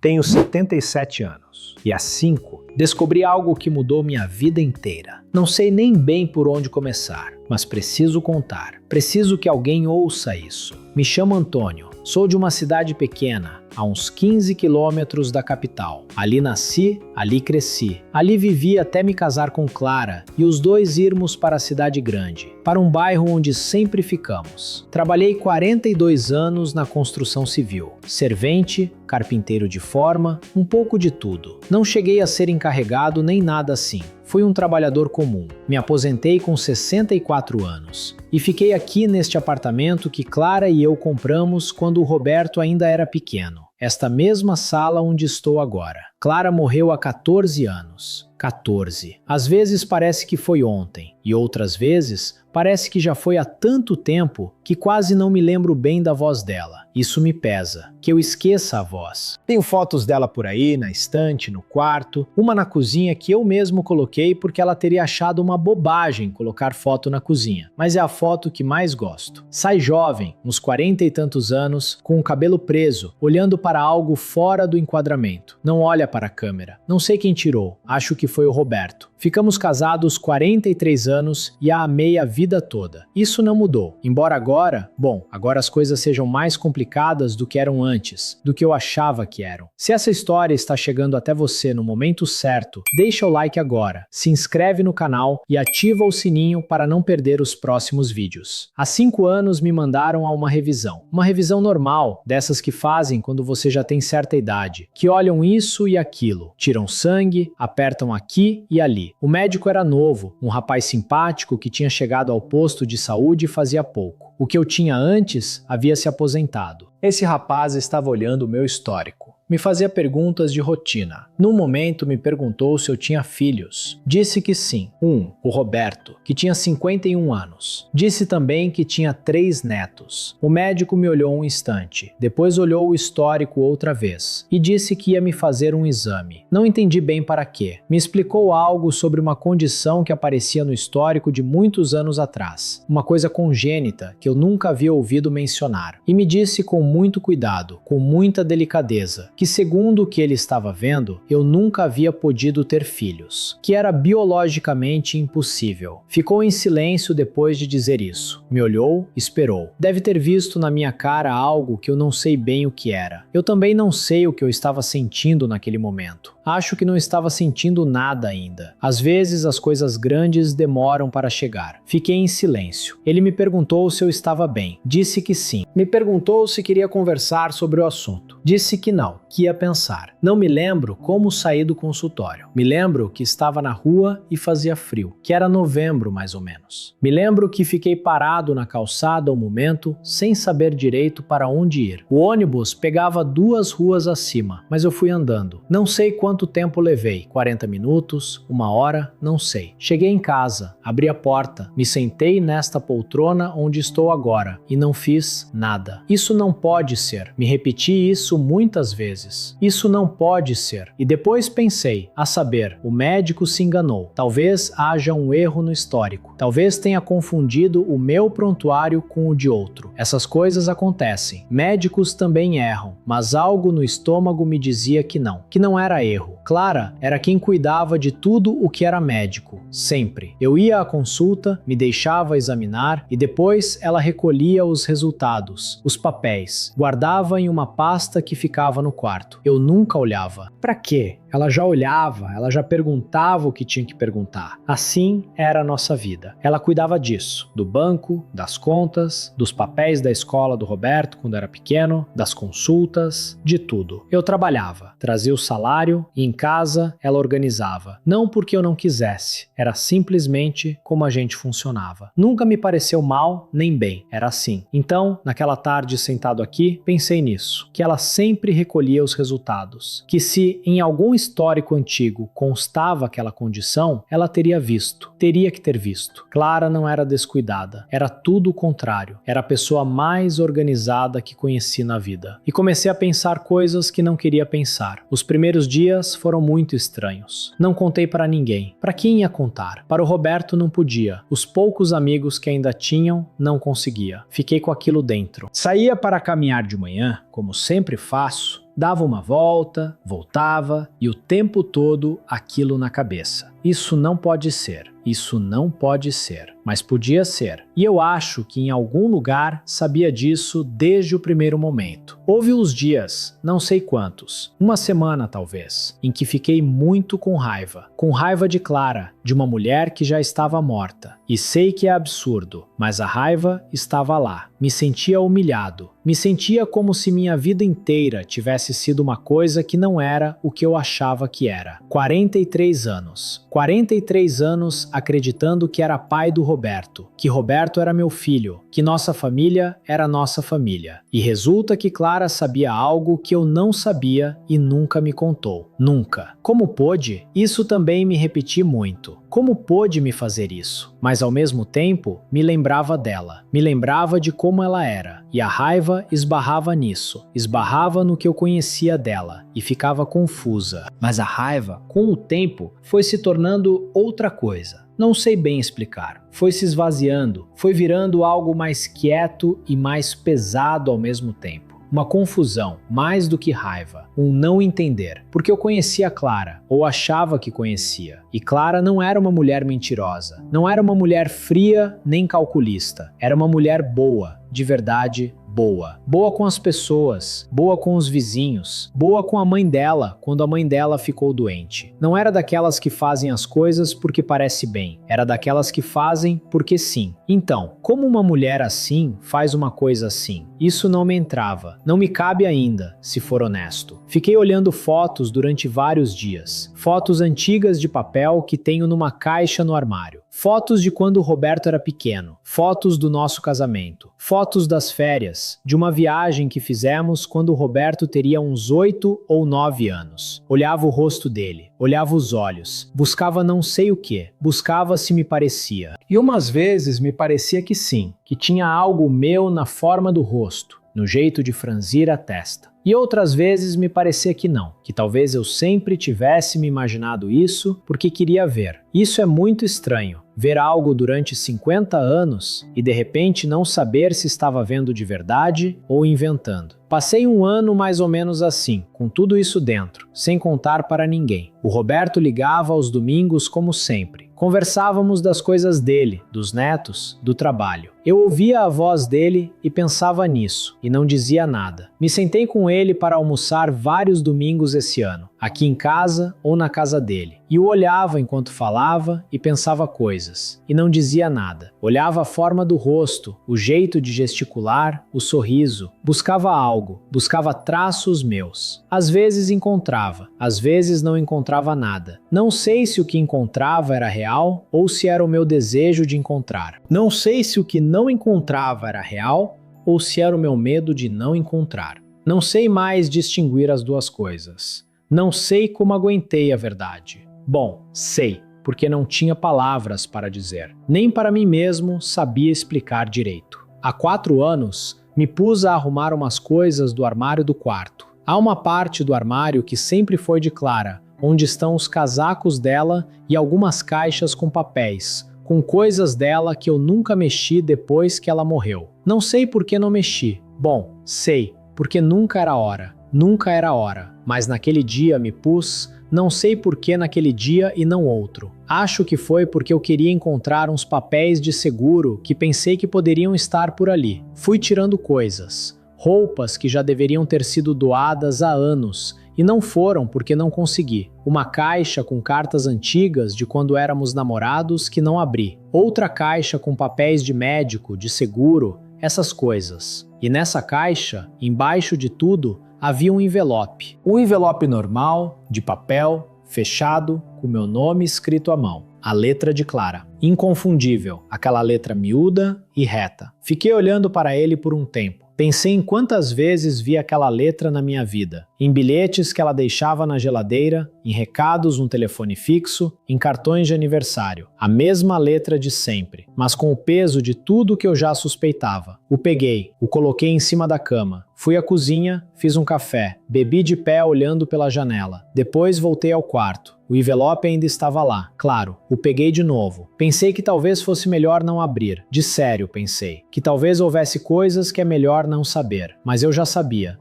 Tenho 77 anos e há 5 descobri algo que mudou minha vida inteira. Não sei nem bem por onde começar, mas preciso contar. Preciso que alguém ouça isso. Me chamo Antônio, sou de uma cidade pequena, a uns 15 quilômetros da capital. Ali nasci, ali cresci. Ali vivi até me casar com Clara e os dois irmos para a cidade grande, para um bairro onde sempre ficamos. Trabalhei 42 anos na construção civil, servente, carpinteiro de forma, um pouco de tudo. Não cheguei a ser encarregado nem nada assim. Fui um trabalhador comum. Me aposentei com 64 anos e fiquei aqui neste apartamento que Clara e eu compramos quando o Roberto ainda era pequeno. Esta mesma sala onde estou agora. Clara morreu há 14 anos. 14. Às vezes parece que foi ontem, e outras vezes parece que já foi há tanto tempo que quase não me lembro bem da voz dela. Isso me pesa, que eu esqueça a voz. Tenho fotos dela por aí, na estante, no quarto, uma na cozinha que eu mesmo coloquei porque ela teria achado uma bobagem colocar foto na cozinha, mas é a foto que mais gosto. Sai jovem, uns 40 e tantos anos, com o cabelo preso, olhando para algo fora do enquadramento. Não olha para a câmera. Não sei quem tirou, acho que foi o Roberto. Ficamos casados 43 anos e a amei a vida toda. Isso não mudou. Embora agora as coisas sejam mais complicadas do que eram antes, do que eu achava que eram. Se essa história está chegando até você no momento certo, deixa o like agora, se inscreve no canal e ativa o sininho para não perder os próximos vídeos. Há 5 anos me mandaram a uma revisão normal, dessas que fazem quando você já tem certa idade, que olham isso e aquilo, tiram sangue, apertam aqui e ali. O médico era novo, um rapaz simpático que tinha chegado ao posto de saúde fazia pouco. O que eu tinha antes havia se aposentado. Esse rapaz estava olhando o meu histórico. Me fazia perguntas de rotina. Num momento me perguntou se eu tinha filhos. Disse que sim. O Roberto, que tinha 51 anos. Disse também que tinha 3 netos. O médico me olhou um instante, depois olhou o histórico outra vez e disse que ia me fazer um exame. Não entendi bem para quê. Me explicou algo sobre uma condição que aparecia no histórico de muitos anos atrás. Uma coisa congênita que eu nunca havia ouvido mencionar. E me disse com muito cuidado, com muita delicadeza, que segundo o que ele estava vendo, eu nunca havia podido ter filhos, que era biologicamente impossível. Ficou em silêncio depois de dizer isso. Me olhou, esperou. Deve ter visto na minha cara algo que eu não sei bem o que era. Eu também não sei o que eu estava sentindo naquele momento. Acho que não estava sentindo nada ainda. Às vezes as coisas grandes demoram para chegar. Fiquei em silêncio. Ele me perguntou se eu estava bem. Disse que sim. Me perguntou se queria conversar sobre o assunto. Disse que não, que ia pensar. Não me lembro como saí do consultório. Me lembro que estava na rua e fazia frio, que era novembro mais ou menos. Me lembro que fiquei parado na calçada um momento, sem saber direito para onde ir. O ônibus pegava 2 ruas acima, mas eu fui andando. Não sei quanto tempo levei, 40 minutos, 1 hora, não sei. Cheguei em casa, abri a porta, me sentei nesta poltrona onde estou agora e não fiz nada. Isso não pode ser. Me repeti isso muitas vezes. Isso não pode ser. E depois pensei, a saber, o médico se enganou. Talvez haja um erro no histórico. Talvez tenha confundido o meu prontuário com o de outro. Essas coisas acontecem. Médicos também erram, mas algo no estômago me dizia que não era erro. Clara era quem cuidava de tudo o que era médico, sempre. Eu ia à consulta, me deixava examinar e depois ela recolhia os resultados, os papéis, guardava em uma pasta que ficava no quarto. Eu nunca olhava. Pra quê? Ela já olhava, ela já perguntava o que tinha que perguntar. Assim era a nossa vida. Ela cuidava disso, do banco, das contas, dos papéis da escola do Roberto quando era pequeno, das consultas, de tudo. Eu trabalhava, trazia o salário e em casa ela organizava. Não porque eu não quisesse, era simplesmente como a gente funcionava. Nunca me pareceu mal nem bem, era assim. Então, naquela tarde sentado aqui, pensei nisso, que ela sempre recolhia os resultados, que se em algum histórico antigo constava aquela condição, ela teria visto, teria que ter visto. Clara não era descuidada, era tudo o contrário, era a pessoa mais organizada que conheci na vida. E comecei a pensar coisas que não queria pensar. Os primeiros dias foram muito estranhos. Não contei para ninguém. Para quem ia contar? Para o Roberto não podia. Os poucos amigos que ainda tinham, não conseguia. Fiquei com aquilo dentro. Saía para caminhar de manhã, como sempre faço, Dava uma volta, voltava e o tempo todo aquilo na cabeça. Isso não pode ser. Isso não pode ser, mas podia ser. E eu acho que em algum lugar sabia disso desde o primeiro momento. Houve uns dias, não sei quantos, uma semana talvez, em que fiquei muito com raiva de Clara, de uma mulher que já estava morta. E sei que é absurdo, mas a raiva estava lá. Me sentia humilhado. Me sentia como se minha vida inteira tivesse sido uma coisa que não era o que eu achava que era. 43 anos. 43 anos acreditando que era pai do Roberto, que Roberto era meu filho, que nossa família era nossa família. E resulta que Clara sabia algo que eu não sabia e nunca me contou. Nunca. Como pôde? Isso também me repeti muito. Como pôde me fazer isso? Mas ao mesmo tempo, me lembrava dela. Me lembrava de como ela era. E a raiva esbarrava nisso. Esbarrava no que eu conhecia dela. E ficava confusa. Mas a raiva, com o tempo, foi se tornando outra coisa. Não sei bem explicar. Foi se esvaziando. Foi virando algo mais quieto e mais pesado ao mesmo tempo. Uma confusão, mais do que raiva, um não entender, porque eu conhecia Clara, ou achava que conhecia, e Clara não era uma mulher mentirosa, não era uma mulher fria nem calculista, era uma mulher boa, de verdade boa. Boa com as pessoas, boa com os vizinhos, boa com a mãe dela quando a mãe dela ficou doente. Não era daquelas que fazem as coisas porque parece bem, era daquelas que fazem porque sim. Então, como uma mulher assim faz uma coisa assim? Isso não me entrava, não me cabe ainda, se for honesto. Fiquei olhando fotos durante vários dias, fotos antigas de papel que tenho numa caixa no armário. Fotos de quando o Roberto era pequeno, fotos do nosso casamento, fotos das férias, de uma viagem que fizemos quando o Roberto teria uns 8 ou 9 anos. Olhava o rosto dele, olhava os olhos, buscava não sei o que, buscava se me parecia. E umas vezes me parecia que sim, que tinha algo meu na forma do rosto, no jeito de franzir a testa. E outras vezes me parecia que não, que talvez eu sempre tivesse me imaginado isso porque queria ver. Isso é muito estranho, ver algo durante 50 anos e de repente não saber se estava vendo de verdade ou inventando. Passei um ano mais ou menos assim, com tudo isso dentro, sem contar para ninguém. O Roberto ligava aos domingos como sempre. Conversávamos das coisas dele, dos netos, do trabalho. Eu ouvia a voz dele e pensava nisso, e não dizia nada. Me sentei com ele para almoçar vários domingos esse ano, aqui em casa ou na casa dele. E o olhava enquanto falava e pensava coisas, e não dizia nada. Olhava a forma do rosto, o jeito de gesticular, o sorriso. Buscava algo, buscava traços meus. Às vezes encontrava, às vezes não encontrava nada. Não sei se o que encontrava era real ou se era o meu desejo de encontrar. Não sei se o que não encontrava era real ou se era o meu medo de não encontrar. Não sei mais distinguir as duas coisas. Não sei como aguentei a verdade. Bom, sei, porque não tinha palavras para dizer. Nem para mim mesmo sabia explicar direito. Há 4 anos, me pus a arrumar umas coisas do armário do quarto. Há uma parte do armário que sempre foi de Clara, onde estão os casacos dela e algumas caixas com papéis, com coisas dela que eu nunca mexi depois que ela morreu. Não sei por que não mexi. Bom, sei, porque nunca era hora. Nunca era hora. Mas naquele dia me pus, não sei por que naquele dia e não outro. Acho que foi porque eu queria encontrar uns papéis de seguro que pensei que poderiam estar por ali. Fui tirando coisas, roupas que já deveriam ter sido doadas há anos, e não foram porque não consegui. Uma caixa com cartas antigas de quando éramos namorados que não abri. Outra caixa com papéis de médico, de seguro, essas coisas. E nessa caixa, embaixo de tudo, havia um envelope. Um envelope normal, de papel, fechado, com meu nome escrito à mão. A letra de Clara. Inconfundível, aquela letra miúda e reta. Fiquei olhando para ele por um tempo. Pensei em quantas vezes vi aquela letra na minha vida. Em bilhetes que ela deixava na geladeira, em recados no telefone fixo, em cartões de aniversário. A mesma letra de sempre, mas com o peso de tudo que eu já suspeitava. O peguei, o coloquei em cima da cama. Fui à cozinha, fiz um café, bebi de pé olhando pela janela. Depois voltei ao quarto. O envelope ainda estava lá. Claro, o peguei de novo. Pensei que talvez fosse melhor não abrir. De sério, pensei. Que talvez houvesse coisas que é melhor não saber. Mas eu já sabia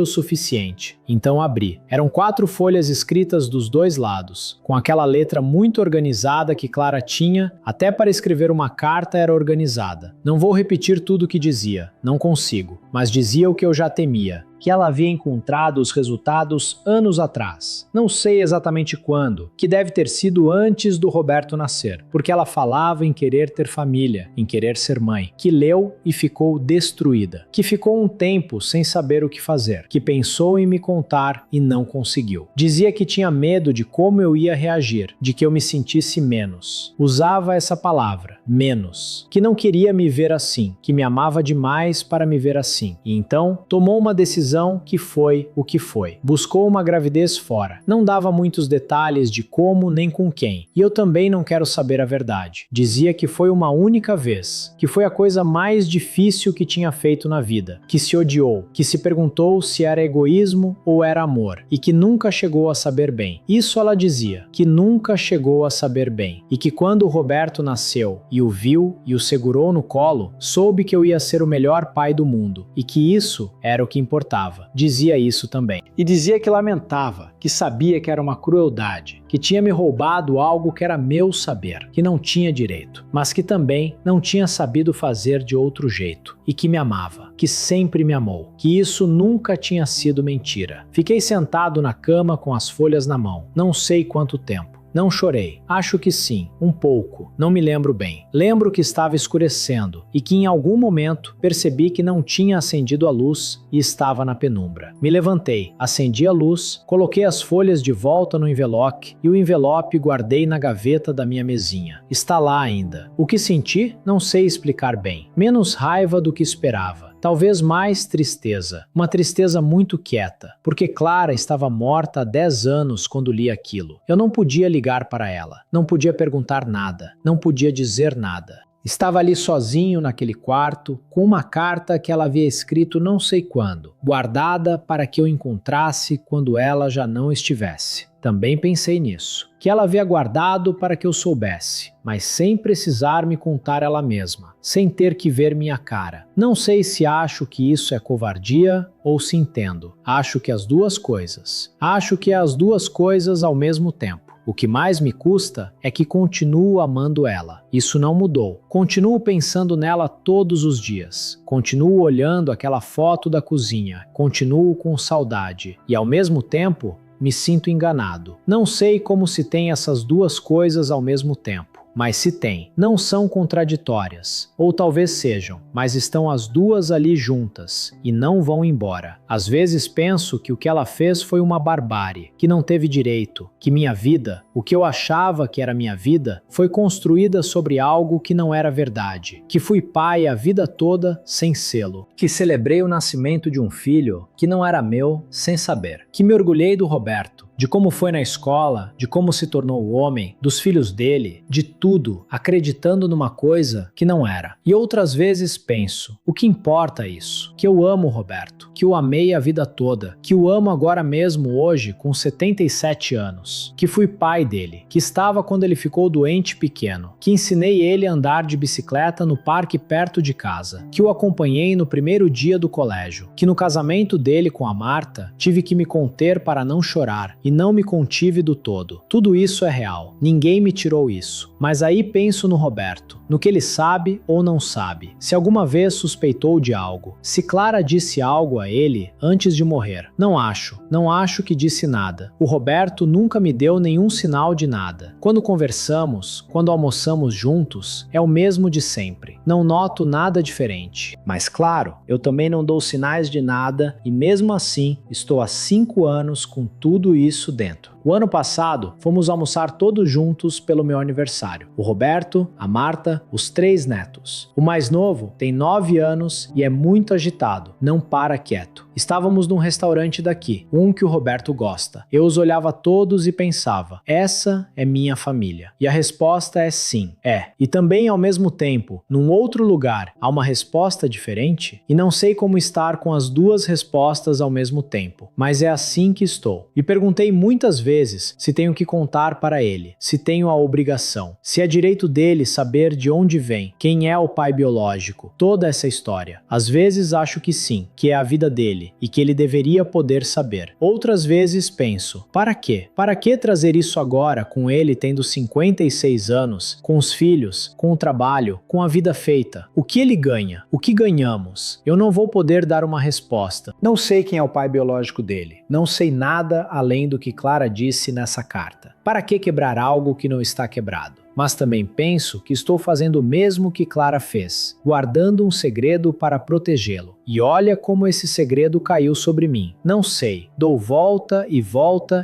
o suficiente. Então abri. Eram 4 folhas escritas dos 2 lados, com aquela letra muito organizada que Clara tinha, até para escrever uma carta era organizada. Não vou repetir tudo o que dizia, não consigo, mas dizia o que eu já temia. Que ela havia encontrado os resultados anos atrás. Não sei exatamente quando, que deve ter sido antes do Roberto nascer, porque ela falava em querer ter família, em querer ser mãe, que leu e ficou destruída, que ficou um tempo sem saber o que fazer, que pensou em me contar e não conseguiu. Dizia que tinha medo de como eu ia reagir, de que eu me sentisse menos. Usava essa palavra, menos, que não queria me ver assim, que me amava demais para me ver assim, e então tomou uma decisão que foi o que foi. Buscou uma gravidez fora. Não dava muitos detalhes de como nem com quem. E eu também não quero saber a verdade. Dizia que foi uma única vez, que foi a coisa mais difícil que tinha feito na vida, que se odiou, que se perguntou se era egoísmo ou era amor, e que nunca chegou a saber bem. Isso ela dizia, que nunca chegou a saber bem, e que quando o Roberto nasceu e o viu e o segurou no colo, soube que eu ia ser o melhor pai do mundo, e que isso era o que importava. Dizia isso também. E dizia que lamentava, que sabia que era uma crueldade, que tinha me roubado algo que era meu saber, que não tinha direito, mas que também não tinha sabido fazer de outro jeito, e que me amava, que sempre me amou, que isso nunca tinha sido mentira. Fiquei sentado na cama com as folhas na mão, não sei quanto tempo. Não chorei. Acho que sim, um pouco. Não me lembro bem. Lembro que estava escurecendo e que em algum momento percebi que não tinha acendido a luz e estava na penumbra. Me levantei, acendi a luz, coloquei as folhas de volta no envelope e o envelope guardei na gaveta da minha mesinha. Está lá ainda. O que senti? Não sei explicar bem. Menos raiva do que esperava. Talvez mais tristeza, uma tristeza muito quieta, porque Clara estava morta há 10 anos quando li aquilo. Eu não podia ligar para ela, não podia perguntar nada, não podia dizer nada. Estava ali sozinho naquele quarto, com uma carta que ela havia escrito não sei quando, guardada para que eu encontrasse quando ela já não estivesse. Também pensei nisso, que ela havia guardado para que eu soubesse, mas sem precisar me contar ela mesma, sem ter que ver minha cara. Não sei se acho que isso é covardia ou se entendo. Acho que as duas coisas. Acho que é as duas coisas ao mesmo tempo. O que mais me custa é que continuo amando ela. Isso não mudou. Continuo pensando nela todos os dias. Continuo olhando aquela foto da cozinha. Continuo com saudade. E ao mesmo tempo, me sinto enganado. Não sei como se tem essas duas coisas ao mesmo tempo. Mas se tem, não são contraditórias, ou talvez sejam, mas estão as duas ali juntas e não vão embora. Às vezes penso que o que ela fez foi uma barbárie, que não teve direito, que minha vida, o que eu achava que era minha vida, foi construída sobre algo que não era verdade, que fui pai a vida toda sem sê-lo, que celebrei o nascimento de um filho que não era meu sem saber, que me orgulhei do Roberto, de como foi na escola, de como se tornou homem, dos filhos dele, de tudo, acreditando numa coisa que não era. E outras vezes penso, o que importa isso? Que eu amo o Roberto, que o amei a vida toda, que o amo agora mesmo hoje com 77 anos, que fui pai dele, que estava quando ele ficou doente pequeno, que ensinei ele a andar de bicicleta no parque perto de casa, que o acompanhei no primeiro dia do colégio, que no casamento dele com a Marta tive que me conter para não chorar, e não me contive do todo. Tudo isso é real. Ninguém me tirou isso. Mas aí penso no Roberto, no que ele sabe ou não sabe. Se alguma vez suspeitou de algo. Se Clara disse algo a ele antes de morrer. Não acho que disse nada. O Roberto nunca me deu nenhum sinal de nada. Quando conversamos, quando almoçamos juntos, é o mesmo de sempre. Não noto nada diferente. Mas claro, eu também não dou sinais de nada e mesmo assim estou há 5 anos com tudo isso dentro. O ano passado, fomos almoçar todos juntos pelo meu aniversário. O Roberto, a Marta, os 3 netos. O mais novo tem 9 anos e é muito agitado, não para quieto. Estávamos num restaurante daqui, um que o Roberto gosta. Eu os olhava todos e pensava, essa é minha família. E a resposta é sim, é. E também, ao mesmo tempo, num outro lugar, há uma resposta diferente? E não sei como estar com as duas respostas ao mesmo tempo, mas é assim que estou. E perguntei muitas vezes se tenho que contar para ele, se tenho a obrigação, se é direito dele saber de onde vem, quem é o pai biológico, toda essa história. Às vezes acho que sim, que é a vida dele e que ele deveria poder saber. Outras vezes penso, para quê? Para que trazer isso agora com ele tendo 56 anos, com os filhos, com o trabalho, com a vida feita? O que ele ganha? O que ganhamos? Eu não vou poder dar uma resposta. Não sei quem é o pai biológico dele. Não sei nada além do que Clara disse nessa carta. Para que quebrar algo que não está quebrado? Mas também penso que estou fazendo o mesmo que Clara fez, guardando um segredo para protegê-lo. E olha como esse segredo caiu sobre mim. Não sei, dou volta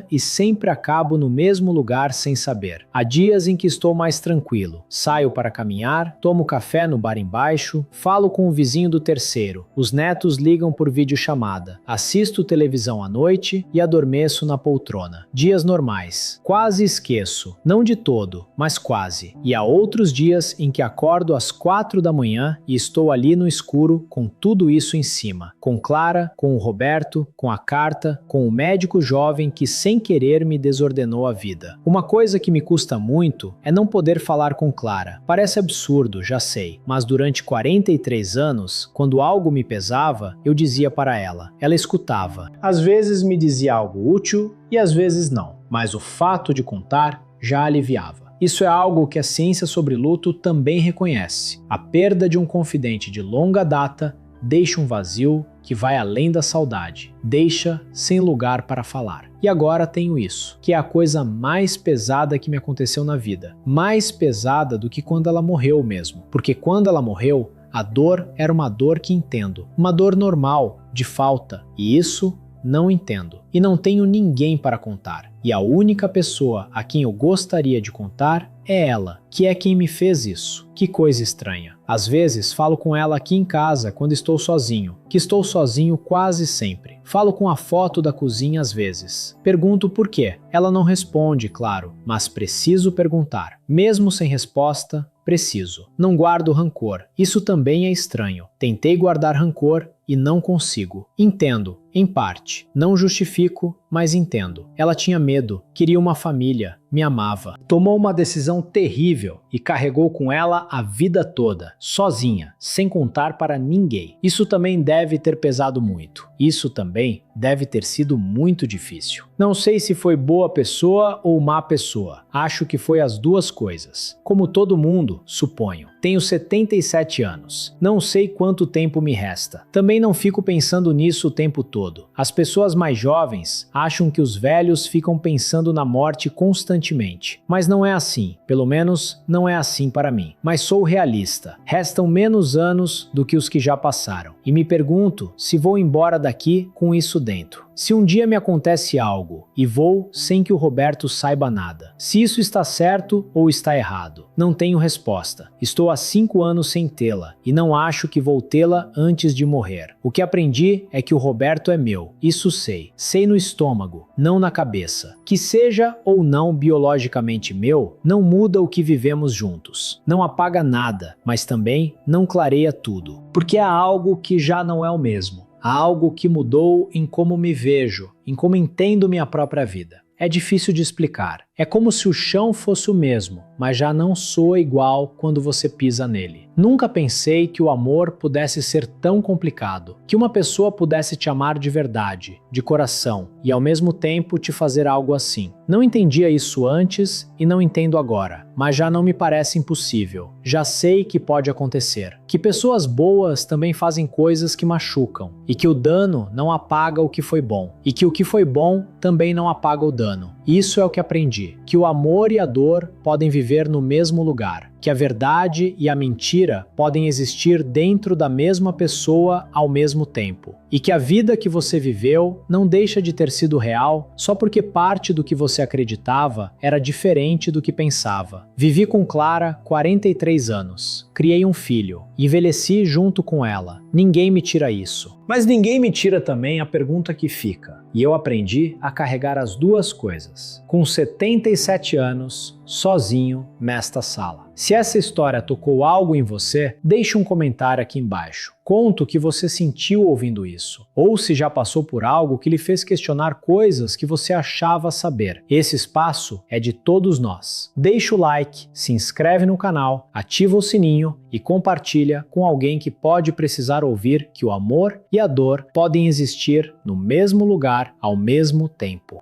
e sempre acabo no mesmo lugar sem saber. Há dias em que estou mais tranquilo. Saio para caminhar, tomo café no bar embaixo, falo com o vizinho do terceiro, os netos ligam por videochamada, assisto televisão à noite e adormeço na poltrona. Dias normais. Quase esqueço, não de todo, mas quase. E há outros dias em que acordo às 4 da manhã e estou ali no escuro com tudo isso em cima. Com Clara, com o Roberto, com a carta, com o médico jovem que sem querer me desordenou a vida. Uma coisa que me custa muito é não poder falar com Clara. Parece absurdo, já sei, mas durante 43 anos, quando algo me pesava, eu dizia para ela. Ela escutava. Às vezes me dizia algo útil e às vezes não, mas o fato de contar já aliviava. Isso é algo que a ciência sobre luto também reconhece. A perda de um confidente de longa data deixa um vazio que vai além da saudade, deixa sem lugar para falar. E agora tenho isso, que é a coisa mais pesada que me aconteceu na vida. Mais pesada do que quando ela morreu mesmo, porque quando ela morreu, a dor era uma dor que entendo, uma dor normal, de falta, e isso não entendo. E não tenho ninguém para contar. E a única pessoa a quem eu gostaria de contar é ela, que é quem me fez isso. Que coisa estranha. Às vezes falo com ela aqui em casa quando estou sozinho, que estou sozinho quase sempre. Falo com a foto da cozinha às vezes. Pergunto por quê. Ela não responde, claro, mas preciso perguntar. Mesmo sem resposta, preciso. Não guardo rancor. Isso também é estranho. Tentei guardar rancor e não consigo. Entendo, em parte. Não justifico, mas entendo. Ela tinha medo, queria uma família, me amava. Tomou uma decisão terrível e carregou com ela a vida toda, sozinha, sem contar para ninguém. Isso também deve ter pesado muito. Isso também deve ter sido muito difícil. Não sei se foi boa pessoa ou má pessoa. Acho que foi as duas coisas. Como todo mundo, suponho. Tenho 77 anos. Não sei quanto tempo me resta. Também não fico pensando nisso o tempo todo. As pessoas mais jovens acham que os velhos ficam pensando na morte constantemente. Mas não é assim. Pelo menos não é assim para mim. Mas sou realista. Restam menos anos do que os que já passaram. E me pergunto se vou embora daqui com isso dentro. Se um dia me acontece algo e vou sem que o Roberto saiba nada, se isso está certo ou está errado, não tenho resposta. Estou há 5 anos sem tê-la e não acho que vou tê-la antes de morrer. O que aprendi é que o Roberto é meu, isso sei. Sei no estômago, não na cabeça. Que seja ou não biologicamente meu, não muda o que vivemos juntos. Não apaga nada, mas também não clareia tudo. Porque há algo que já não é o mesmo. Há algo que mudou em como me vejo, em como entendo minha própria vida. É difícil de explicar. É como se o chão fosse o mesmo, mas já não soa igual quando você pisa nele. Nunca pensei que o amor pudesse ser tão complicado, que uma pessoa pudesse te amar de verdade, de coração, e ao mesmo tempo te fazer algo assim. Não entendia isso antes e não entendo agora, mas já não me parece impossível. Já sei que pode acontecer. Que pessoas boas também fazem coisas que machucam, e que o dano não apaga o que foi bom, e que o que foi bom também não apaga o dano. Isso é o que aprendi, que o amor e a dor podem viver no mesmo lugar, que a verdade e a mentira podem existir dentro da mesma pessoa ao mesmo tempo, e que a vida que você viveu não deixa de ter sido real só porque parte do que você acreditava era diferente do que pensava. Vivi com Clara 43 anos, criei um filho, envelheci junto com ela. Ninguém me tira isso. Mas ninguém me tira também a pergunta que fica. E eu aprendi a carregar as duas coisas. Com 77 anos, sozinho nesta sala. Se essa história tocou algo em você, deixe um comentário aqui embaixo. Conta o que você sentiu ouvindo isso, ou se já passou por algo que lhe fez questionar coisas que você achava saber. Esse espaço é de todos nós. Deixa o like, se inscreve no canal, ativa o sininho e compartilha com alguém que pode precisar ouvir que o amor e a dor podem existir no mesmo lugar ao mesmo tempo.